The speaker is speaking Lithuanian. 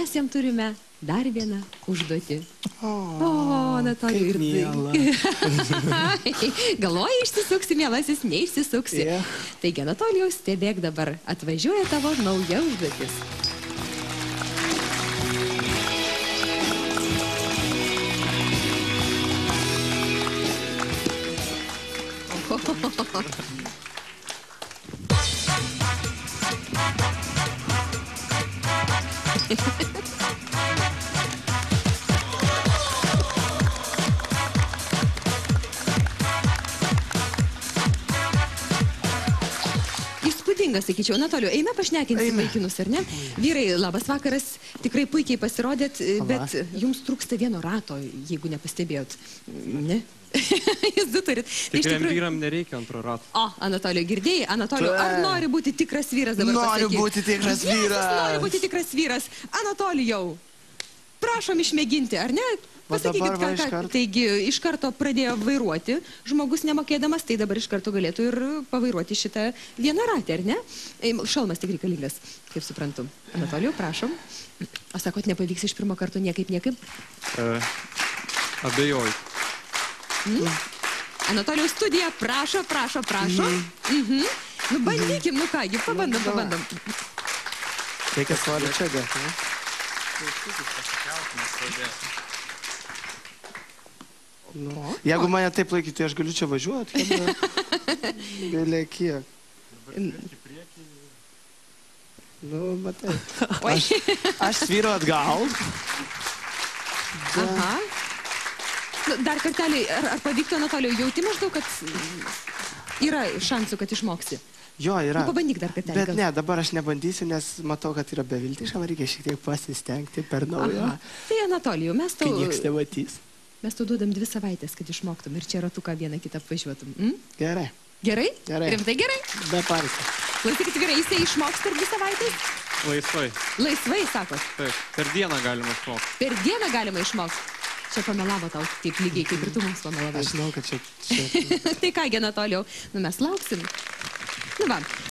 mes jam turime dar vieną užduotį. O, Anatolijų, ir galvoji, išsisuksi, mielasis, neišsisuksi. Taigi, Anatolijau, stebėk dabar, atvažiuoja tavo nauja užduotis. Įspūdingas, sakyčiau. Anatolijau, eime pašnekinti vaikinus, ar ne? Vyrai, labas vakaras, tikrai puikiai pasirodėt, bet jums trūksta vieno rato, jeigu nepastebėjot. Ne? Jūs du turit. Tikriam vyram nereikia antro rato. O, Anatolijau, girdėjai? Anatolijau, ar nori būti tikras vyras dabar pasakyk? Noriu būti tikras vyras. Noriu būti tikras vyras. Anatolijau, prašom išmėginti, ar ne? Pasakykit, ką. Taigi, iš karto pradėjo vairuoti žmogus nemokėdamas, tai dabar iš karto galėtų ir pavairuoti šitą vieną ratę, ar ne? Šalmas tik reikalingas, kaip suprantu. Anatolijau, prašom. O sakot, nepavyks iš pirmo karto niekaip? Abejoju. Anatolijau, studija, prašo. Nu, bandykim, nu kągi, pabandom. Reikia svarį čia dėti, ne? Jeigu mane taip laikyti, tai aš galiu čia važiuoti. Galia kiek. Nu, matai. Aš svyru atgal. Aha. Dar kartelį, ar pavyktų, Anatolijau, jauti maždaug, kad yra šansų, kad išmoksi? Jo, yra. Pabandyk dar kartelį. Bet ne, dabar aš nebandysiu, nes matau, kad yra beviltiška, man reikia šiek tiek pasistengti per naują. Tai, Anatolijau, mes tau... Kai nieks nematys. Mes tau duodam 2 savaitės, kad išmoktum ir čia ratuką vieną kitą apvažiuotum. Gerai. Gerai? Gerai. Rimtai gerai? Be parko. Klausykit, vyrai, jisai išmoks per 2 savaitės? Laisvai. Laisvai, sakot? Taip, per dieną galima išmokti. Per dieną galima išmokti? Čia pamelavo tau taip lygiai, kaip ir tu mums pamelavai. Aš žinau, kad čia... Tai kągi, Anatolijau, nu mes lauksim. Nu va,